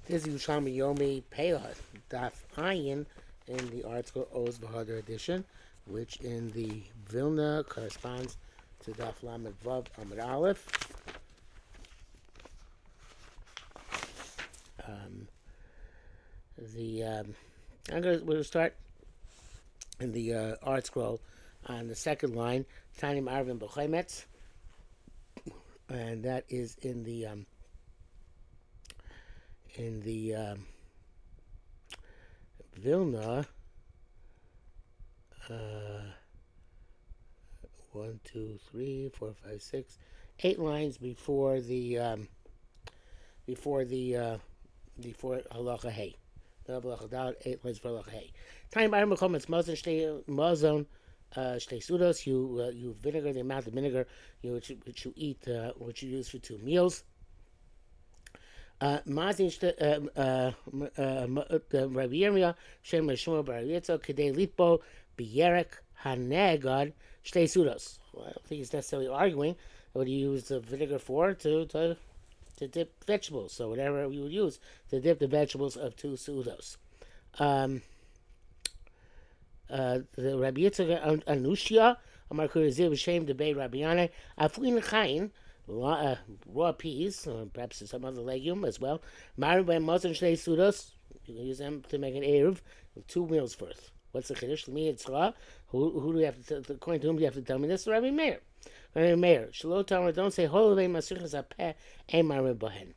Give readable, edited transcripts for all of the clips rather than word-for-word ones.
This is Yerushalmi Peah, Daf Ayin in the article Oz V'Hadar edition, which in the Vilna corresponds to Daf Lamed Vav Amud Aleph. Um, we're going to start in the art scroll on the second line, Tanim Arvin B'Chaimetz, and that is in the Vilna. One, two, three, four, five, six, 8 lines before before halacha hey. The halacha dal 8 lines for halacha hey. Time iron becomes mazon shtei sudos. You vinegar the amount of vinegar which you eat, which you use for 2 meals. Mazin Rabbi Yirmiyah Shem Rishmo Bar Yitzchak Kedei Litbo B'Yerek Hanegad Shtei Sudos. Well, I don't think he's necessarily arguing. What do you use the vinegar for? To dip vegetables. So whatever you would use to dip the vegetables of 2 sudos. The Rabbi Yitzchak Anushia Amar Kurazir B'Shem Debei Rabbi Yanai Afuin Chayin. Raw peas, or perhaps some other legume as well. Marin by Mosin Shnei Sudos. You can use them to make an Erev with 2 meals worth. What's the Kiddush? Me Yitzchak. Who do you have to, according to whom do you have to tell me this? Rabbi Meir. Rabbi Meir. Shalom Talmud, don't say, Holovei Masrichas Apeh, Ein Marin Bohen.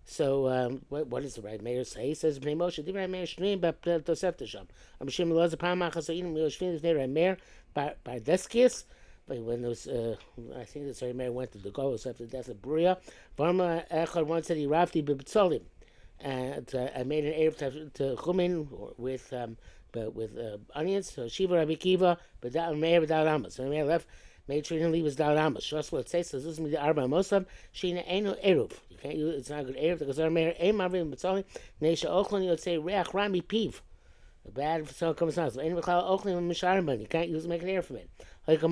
So, what does the Rabbi Meir say? He says, Bnei Moshe, Div Rabbi Meir Shneim Tosefta Sham. Amashim Elazar Pam Achas Oinim Yoshvin Bnei Rabbi Meir Bar Deskias. When those, I think the Rabbi Meir went to the Golos after the death of Bruria. Varma Echad once said he rafti b'btzolim, and I made an erev to chumin with onions. So Shiva Rabbi Kiva, but Meir without Amos. So Meir left. Made sure he didn't leave his Dal Amos. Just what it says. So this is the Arba Mosam. Sheina Eino Eruv. You can't use. It's not a good erev because Rabbi Meir Ein Marvin b'tzolim. Neisha Ochlon you would say Reach Rami Piv. A bad sound comes out. So you can't use make an air from it. Like the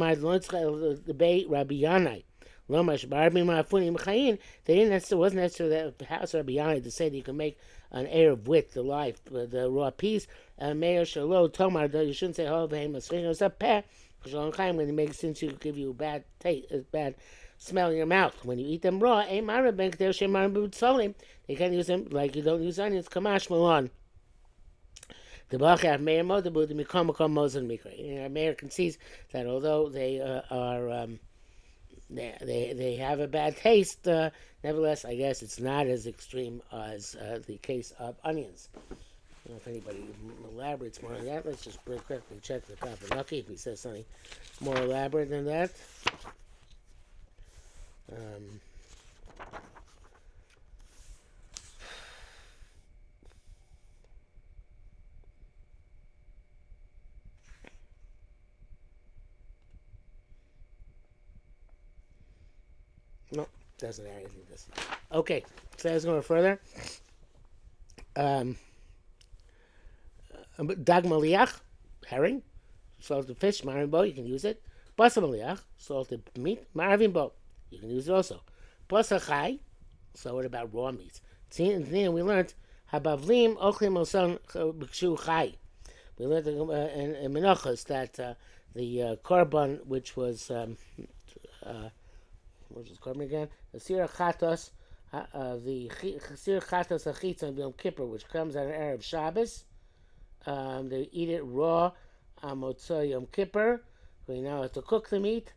Bay Rabbi Yanai. They didn't necessarily wasn't necessarily the house of Rabbi Yanai to say that you can make an air with the live the raw peas. Mayor Shalom Tomar, you shouldn't say oh it's a peh because when it makes sense to give you a bad taste, a bad smell in your mouth when you eat them raw. They can't use them like you don't use onions. Kamash Malon. The Bachar Meir Modabu, the Mikam Mosen Mikra. Meir concedes that although they are they have a bad taste, nevertheless, I guess it's not as extreme as the case of onions. I don't know if anybody elaborates more on that. Let's just very quickly check the Kapanaki if he says something more elaborate than that. No, doesn't have anything to this. Okay, so let's go further. Dag maliach, herring, salted fish, marin bo, you can use it. Basa maliach, salted meat, maravin bo, you can use it also. Basa chai, so what about raw meats? Then we learned habavlim ochlim osan b'kshu chai. We learned in Menachos that the korban, which was what was korban again? The sira chatos, the sira chatos achitz on Yom Kippur, which comes on an Erev Shabbos. They eat it raw on Motzei Yom Kippur. We now have to cook the meat,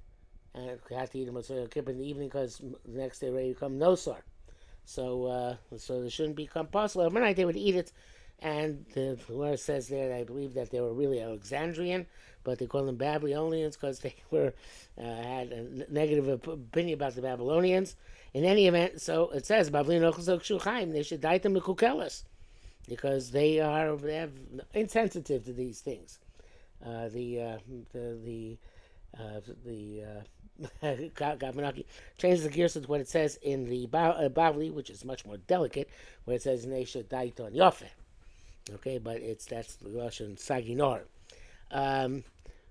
and we have to eat it Motzei Yom Kippur in the evening because the next day ready to come nosar. So they shouldn't become possible. Overnight they would eat it, and the Gemara says there, I believe that they were really Alexandrian, but they call them Babylonians because they were had a negative opinion about the Babylonians. In any event, so it says they should die to mikukelas because they have insensitive to these things. Gavanaki changes the gears to what it says in the Bavli, which is much more delicate, where it says Nesha Daiton Yofe. Okay, but that's the Russian Saginor.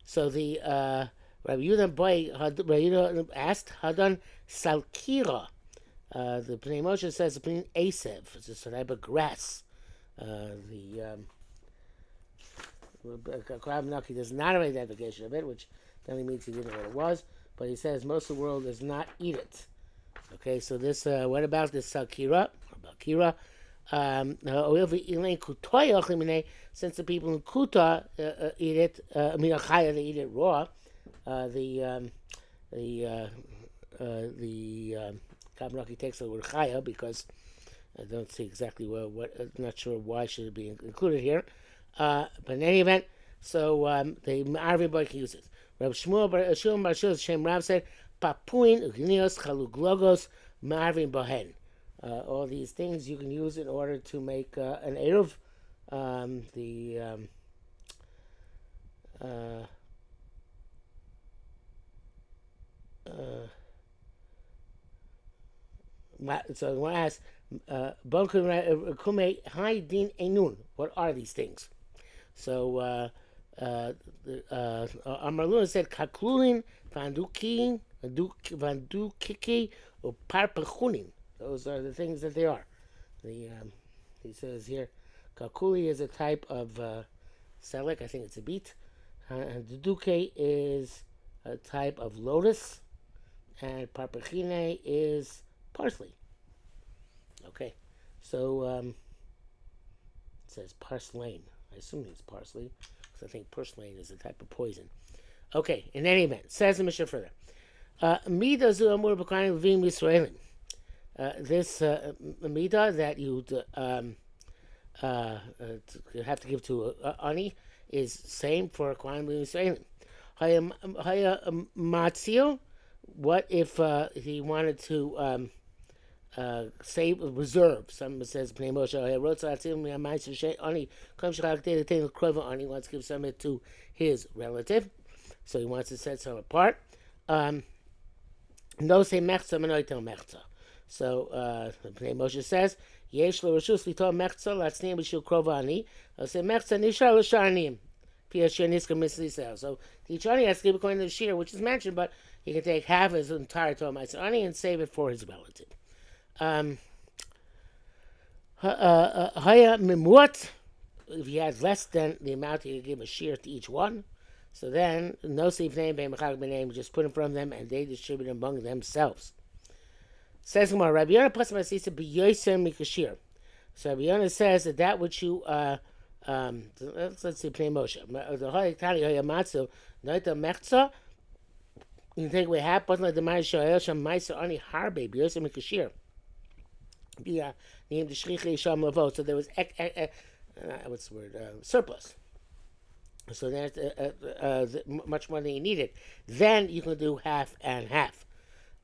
So the Rabbi Yehuda boy, Rabbi Yehuda asked Hadan Salkira. The Pnei Moshe says the Pnei Asev. It's a type of grass. The Krab Naki does not have an identification of it, which then means he didn't know what it was. But he says most of the world does not eat it. Okay, so this, what about this Kira? About Kira? Since the people in Kuta eat it, they eat it raw. The Kabnaki takes the word Chaya because I don't see exactly what I'm not sure why should it be included here. But in any event, so everybody can use it. Reb Shmuel Bar Shul Shem Rav said, Papuin, Ugnios, Chaluglogos, Marvin Bohen. All these things you can use in order to make an Eruv. So I want to ask, Kume Hai Din Enun. What are these things? So Amarluna said Kaklulin, Vanduki, Vandukiki, or Parpachunin. Those are the things that they are. He says here, Kakuli is a type of selek. I think it's a beet. And Duduke is a type of lotus. And Parpachine is parsley. Okay. So it says parslain. I assume it's parsley, because I think purslane is a type of poison. Okay, in any event, says the Mishnah further. Midazu amur b'kayin v'im Yisraelim. This midah that you have to give to ani is same for Kohen Yisraelim. Haya matzil. What if he wanted to save, reserve? Someone says Pnei Moshe wrote ani comes he wants to give some of it to his relative, so he wants to set some apart. No say mechza menoitel mechza. So Pnei Moshe says yesh lo reshus lito mechza latzniim b'shul krova ani. Say mechza nishar l'sharnim. So each ani has to give according to the shear, which is mentioned, but he can take half his entire Torah ani and save it for his relative. Haya mimut. If he has less than the amount, he can give a shear to each one. So then, no sif name, name, just put in front of them, and they distribute among themselves. Says Gemara, Rabbi Yonah plus Masisa b'yoser mikashir. So Rabbi Yonah says that which you let's see, Pnei Moshe. The Hayatani Hayamatsu Noita Mechza. You can take away half, but like the Ma'aseh Sham Ma'aseh Ani Harbe b'yoser mikashir. Yeah, named the Shrichei Sham Lavot. So there was what's the word? Surplus. So that's much more than you needed. Then you can do half and half.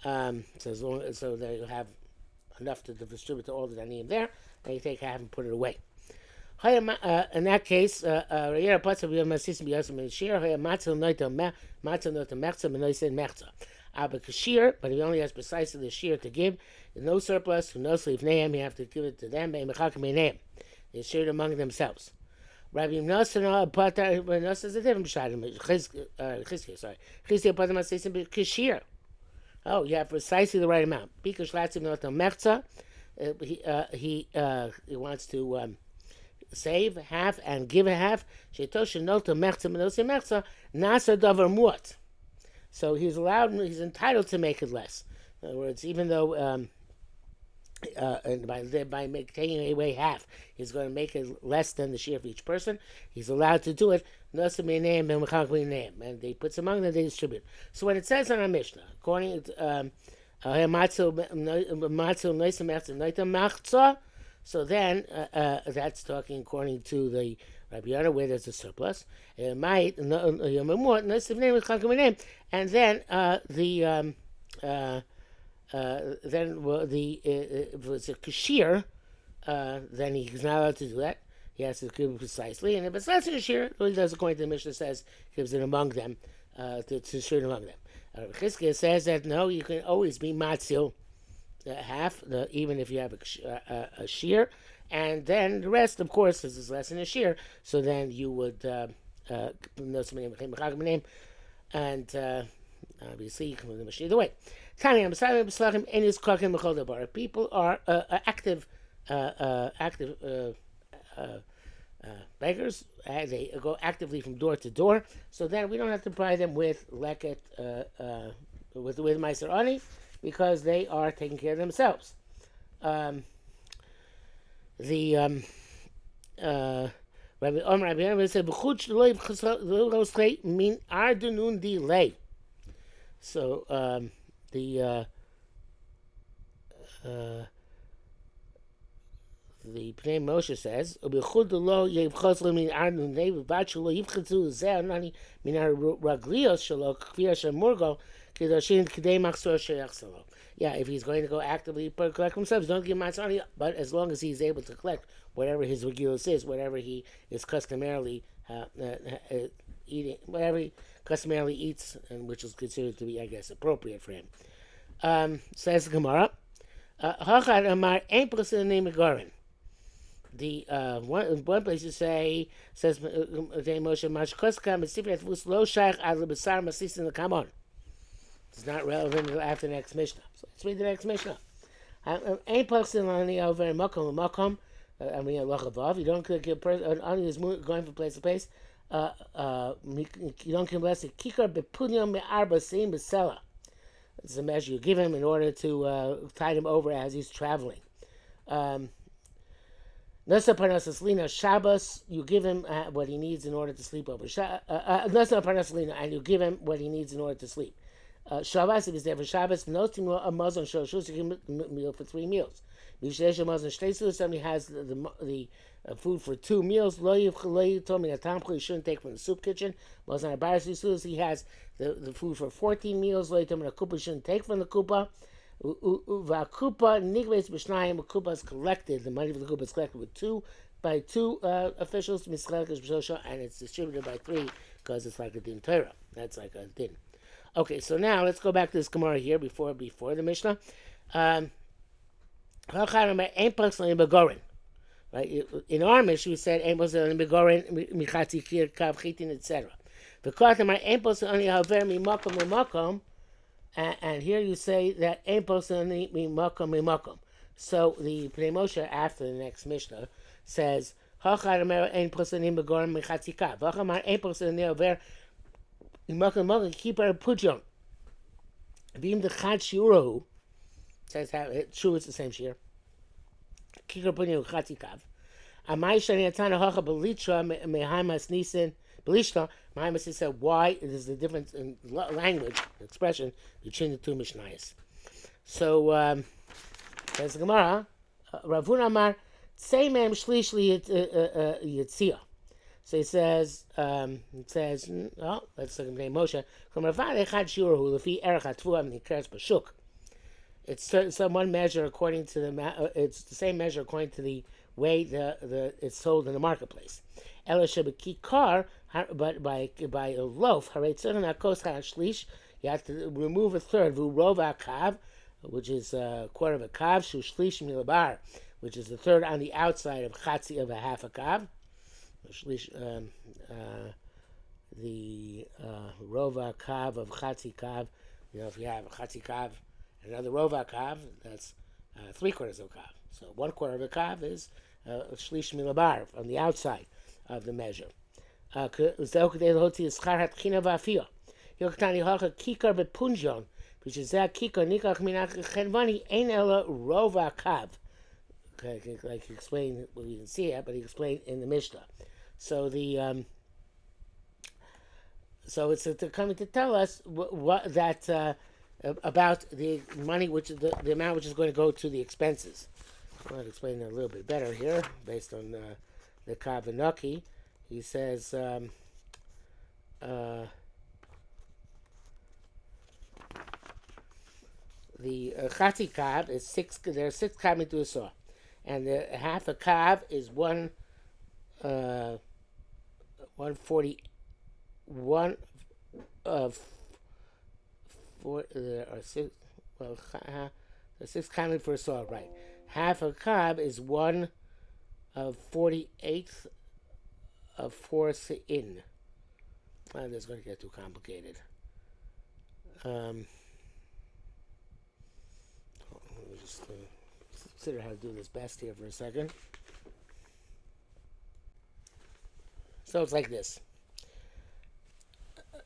So that you have enough to distribute to all the Daniyim there, and you take half and put it away. In that case, but he only has precisely the shear to give. There's no surplus, no sleeve name. You have to give it to them. They share it among themselves. Rabbi Nosson is a different shot. Kishir. Oh, you have precisely the right amount. Because he wants to save half and give a half. So he's entitled to make it less. In other words, even though and by taking away half, he's going to make it less than the share of each person. He's allowed to do it. And they put among them, they distribute. So when it says on our Mishnah, according to so then that's talking according to the Rabbi Yonah where there's a surplus. It might and then if it's a kashir, then he's not allowed to do that. He has to give it precisely, and if it's less than a kashir, he does according to the Mishnah says gives it among them to share it among them. Chizkiah says that no, you can always be matzil half, even if you have a shear, and then the rest, of course, is less than a shear. So then you would know somebody name and obviously you can move the Mashiach either way. Tanya, people are active beggars. They go actively from door to door. So then we don't have to provide them with leket, with Meiser Ani, because they are taking care of themselves. The Rabbi Rabbi said, "Min ardunun delay." So the Pnei Moshe says, "Ubichud lo yevchos min ardun delay, v'vat shelo yivchatzu zeh anani min araglios shelo kfir shemurgo kedoshin k'dei machzor sheyachsalo." Yeah, if he's going to go actively collect himself, don't give him matzani. But as long as he's able to collect whatever his regulus is, whatever he is customarily eating, whatever he customarily eats, and which is considered to be, I guess, appropriate for him. Says the Gemara, "Hachad amar ein person named Gorin." The one place you say says Moshe Mashkoska Mesifet Vus Lo Shaykh Ad Lebasar Masis in the Kamon. It's not relevant after the next Mishnah. So let's read the next Mishnah. Ein person ani over makom makom. I mean lachavav. You don't get a person ani is going from place to place. You don't give less a kikar bepunyam me'arba seim besela. It's a measure you give him in order to tide him over as he's traveling. Nasa Parnasaslina Shabbos, you give him what he needs in order to sleep over. Nasa Parnasaslina, and you give him what he needs in order to sleep. Shabbos, if he's there for Shabbos, noting a Muslim Shoshus, you give him a meal for 3 meals. Mishneh Muslim Shteisus, somebody has the food for 2 meals. You shouldn't take from the soup kitchen. Muslim Abaris, he has the food for 14 meals. You shouldn't take from the kupa. Vakupa nigves b'shnayim. Kupa is collected. The money for the kupa is collected by two officials, and it's distributed by 3 because it's like a din Torah. That's like a din. Okay, so now let's go back to this Gemara here before the Mishnah. Right? In our Mishnah we said ein posel begorin michatzi kir kav chitin etc. V'kartam ein posel ani haver mimakom mimakom. And here you say that ein posel mimakom mimakom. So the Pnei Moshe after the next Mishnah says hachar amer ein posel begorin michatzi kav. V'achamar ein posel ani haver mimakom mimakom kippar pujon. V'im the chad shiurahu says how true it's the same shear. Kikar pujon chatzi kav. Amai shani atana hacha belitra mehamas nisin belishta. Mahamas said why there's a difference in language expression between the 2 Mishnayos. So says the Gemara, Ravuna Amar Tseimem Shlishli Yitzia. So it says, oh, let's look at the Moshe. From Ravad Echad Shiurahu Lefi Erech Hatfuah Nikras Bashuk. It's one measure according to it's the same measure according to the way it's sold in the marketplace. Ela shebekikar, but by a loaf, you have to remove a third. V'rova kav, which is a quarter of a kav. Shu shlish milabar, which is the third on the outside of chatzi of a half a kav. Shlish, the rova kav of chatzi kav. You know, if you have a chatzi kav, another rova kav, that's 3/4 of a kav. So 1/4 of a kav is shlish milabar on the outside of the measure. Which is that kikar nikach minach chenvani ein ela rova kav. Like he explained, well, we didn't see it, but he explained in the Mishnah. So the so it's coming to tell us what that about the money, which is the amount which is going to go to the expenses. I'll explain it a little bit better here, based on the Kavanaki. He says the Chati Kav is 6. There are 6 kav into a saw, and the half a kav is 141 there are 6. Well, the 6 kav for a saw, right? Half a kav is 1/48 of 4 in. Well, this is going to get too complicated. just consider how to do this best here for a second. So it's like this: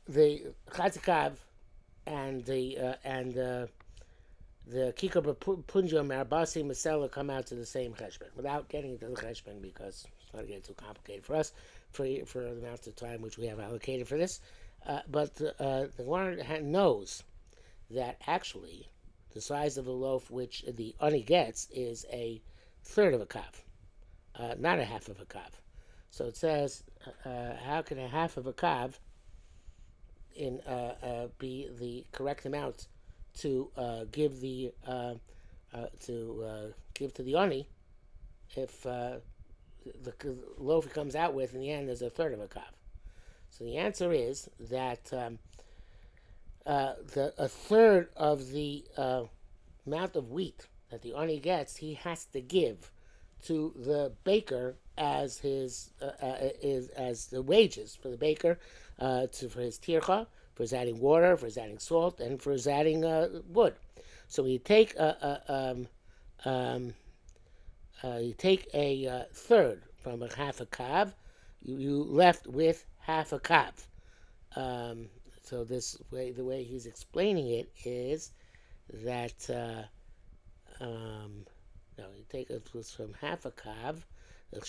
the chatzikav and the kikar punja marbasi masela come out to the same cheshbon without getting into the cheshbon because it's not getting too complicated for us for the amount of time which we have allocated for this. But the Gemara knows that actually the size of the loaf which the ani gets is a third of a kav, not a half of a kav. So it says, how can a half of a kav be the correct amount to give the give to the ani if the loaf he comes out with in the end is a third of a kav? So the answer is that a third of the amount of wheat that the ani gets, he has to give to the baker as his as the wages for the baker for his tircha, for his adding water, for his adding salt, and for his adding wood. So you take a third from a half a kav, you left with half a kav. So the way he's explaining it is that you take it from half a kav, a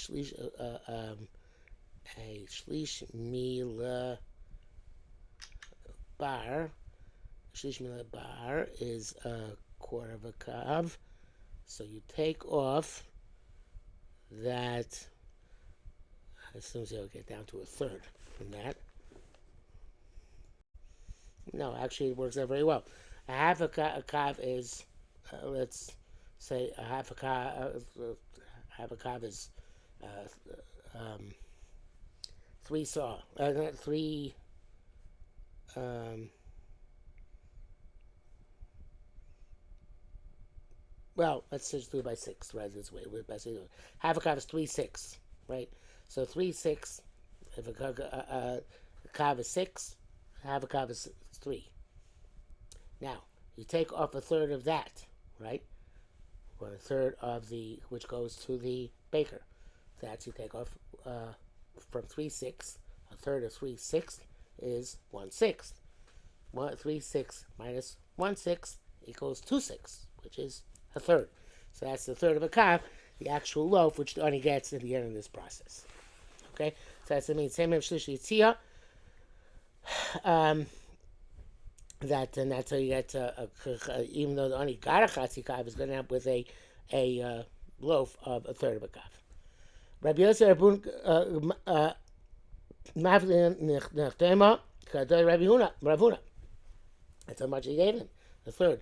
shlish mila bar. Shlish mila bar is a quarter of a kav. So you take off that. As soon as you'll get down to a third from that. No, actually, it works out very well. A half a kav is, let's say, a half a kav is 3 saw, not 3. Well, let's just do it by 6, right? This way, half a kav is 3/6, right? So 3/6. If a kav is 6, half a kav is 3. Now you take off a third of that, right? Or a third of which goes to the baker. That you take off from 3/6. A third of 3/6 is 1/6. 3/6 minus 1/6 equals 2/6, which is a third. So that's the third of a kav, the actual loaf, which the ani gets at the end of this process. Okay, so that's the main same shlish yitzia. And that's how you get even though the ani got a chatzi kav, is going to end up with a loaf of a third of a kav. Rabbi Yosef Mavlin Nechtema Kadoi Rabbi Huna. That's how much he gave him, a third.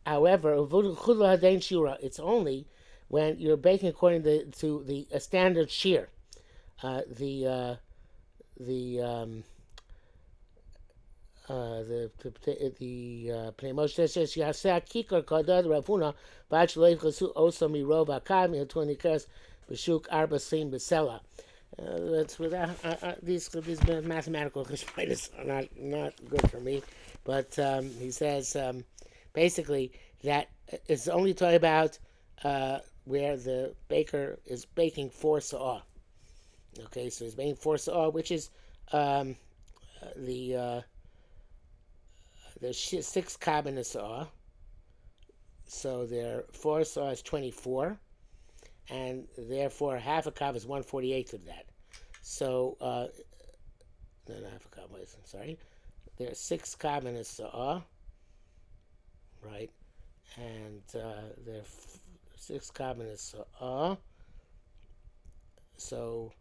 However, it's only when you're baking according to the standard shear. The Pnei Moshe says Yaseh Kikar Kadad Ravuna Bach Loif Chasu Osa Mirov Akav Yatoni Kers B'Shuk Arba Sim B'Sela. That's without these mathematical cheshbonos are not good for me, but he says basically that it's only talking about where the baker is baking 4 sa'ah. Okay, so he's baking 4 sa'ah, which is the 6 kav in a sa'ah. So their 4 sa'ah is 24, and therefore half a kav is 1/48 of that. So no, not half a kav. I'm sorry. There's 6 kav in a sa'ah, right? And there 6 kav in a sa'ah. So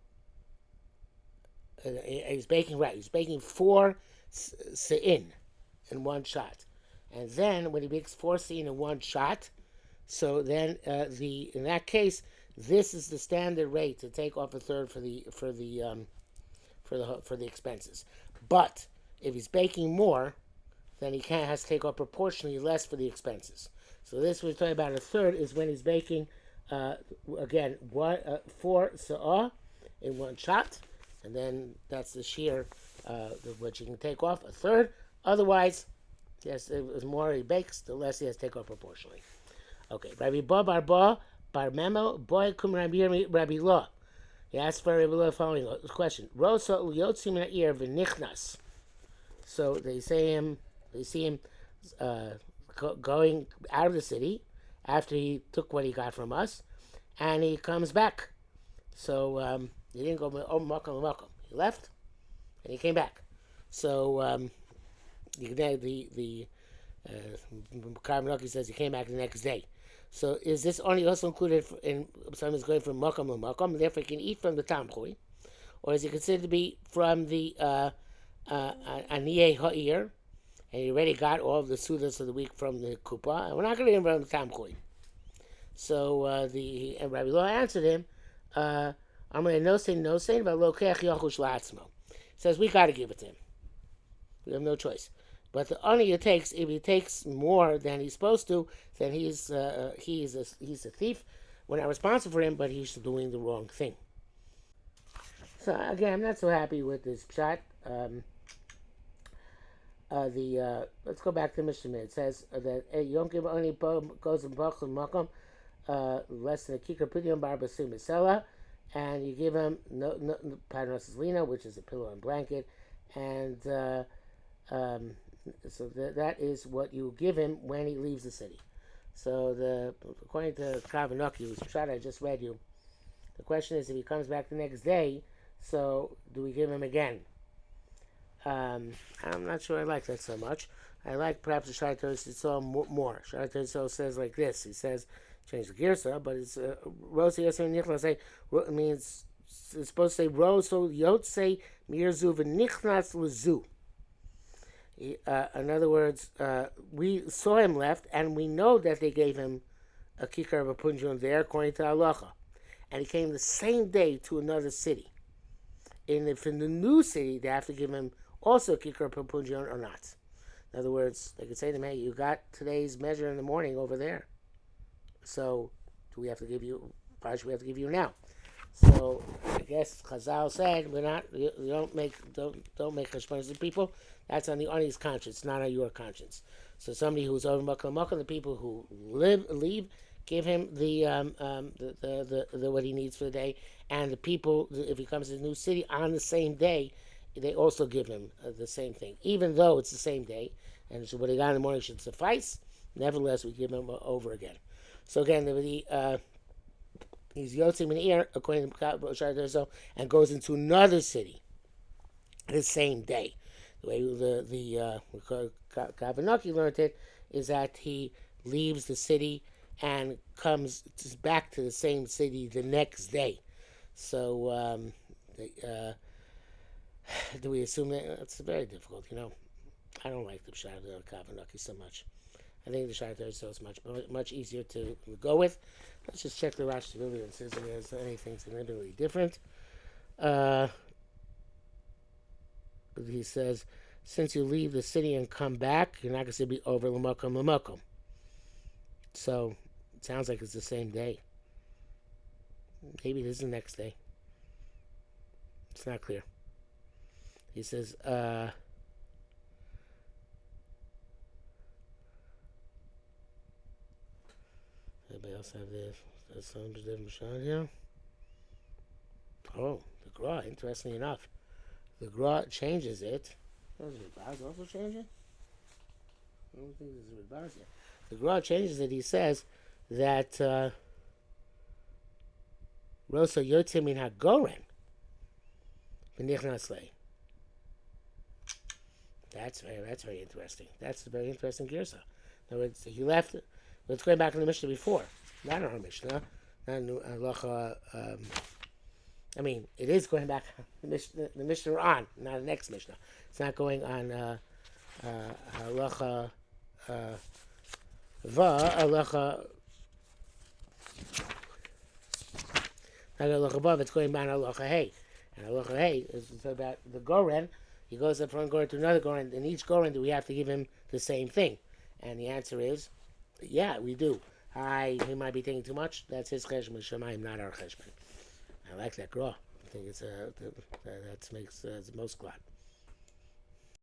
he's baking right. He's baking 4 se'in in one shot, and then when he makes 4 se'in in one shot, so then in that case, this is the standard rate to take off a third for the expenses. But if he's baking more, then he has to take off proportionally less for the expenses. So this we're talking about a third is when he's baking again 4 sa'ah in one shot, and then that's the shear which you can take off a third. Otherwise, yes, the more he bakes, the less he has to take off proportionally. Okay, Rabbi Ba Bar Ba Bar Memo Boy Kum Rabbi Law. He asked for Rabbi Law the following question: Rosa Yotzim Ir V'Nichnas. So they see him uh, going out of the city after he took what he got from us, and he comes back. So he didn't go Makom. He left and he came back. So the Karmanaki says he came back the next day. So is this only also included in someone who's going from Makom to Makom, therefore he can eat from the Tamchui? Or is it considered to be from the Aniyeh Ha'ir, and he already got all of the Sudas of the week from the Kupa, and we're not going to give him from the Tamchui? So and Rabbi Lo answered him, I'm going to no say, but Lokeach Yachush La'atzmo. Says we got to give it to him. We have no choice. But the only if he takes more than he's supposed to, then he's a thief. We're not responsible for him, but he's doing the wrong thing. So again, I'm not so happy with this shot. Let's go back to Mishnah. It says that Yom Kippur only goes in Bachel Makom less than a kikar pidyon bar basim misela, and you give him no paternosis lina, which is a pillow and blanket, and so that is what you give him when he leaves the city. So according to Kavanaki, whose shot I just read you, the question is if he comes back the next day, so do we give him again? I'm not sure I like that so much. I like perhaps the Shai Torah more. Shai Torah says like this. He says, change the girsa, but it's Rosa Yosef Nichlas. Means it's supposed to say Rosa Yotze Mirzu V'Nichlas L'Zu. In other words, we saw him left, and we know that they gave him a kikar of a punjun there, according to halacha, and he came the same day to another city. And if in the new city, they have to give him also kikar of a punjun or not. In other words, they could say to him, hey, you got today's measure in the morning over there. So, do we have to give you, why should we have to give you now? So, I guess Chazal said, don't make cheshbonos of people. That's on the Ani's conscience, not on your conscience. So, somebody who's over Makkah, the people who leave, give him the what he needs for the day, and the people, if he comes to the new city on the same day, they also give him the same thing, even though it's the same day, and so what he got in the morning should suffice. Nevertheless, we give him over again. So again, he's yotzim in the air according to Shai, and goes into another city the same day. The way the Kavanaki learned it is that he leaves the city and comes back to the same city the next day. So do we assume that? It's very difficult, I don't like the Pshat of the Kavanaki so much. I think the Shai Torah is much easier to go with. Let's just check the Rashi Biblion and see if there's anything significantly different. He says, since you leave the city and come back, you're not going to be over L'Makom. So, it sounds like it's the same day. Maybe it is the next day. It's not clear. He says, anybody else have some different here? Oh, the Gra, interestingly enough. The Gra changes it. Does Rebaz also change it? I don't think there's Rebaz yet. The Gra changes it. He says that Rosa Yotzim in HaGoren V'Nichnas Lei. That's very interesting. That's a very interesting girsa. In other words, he left. Let's go back in the Mishnah before. Not in our Mishnah. Not in Halacha. It is going back the Mishnah on, not the next Mishnah. It's not going on Halacha Halacha. Not Halacha Vav. It's going back on Halacha Hey. And Halacha Hey is about the Goren. He goes from one Goren to another Goren. In each Goren, do we have to give him the same thing? And the answer is, yeah, we do. He might be thinking too much. That's his cheshbon Shemayim, not our cheshbon. I like that Gra. I think that makes the most glad.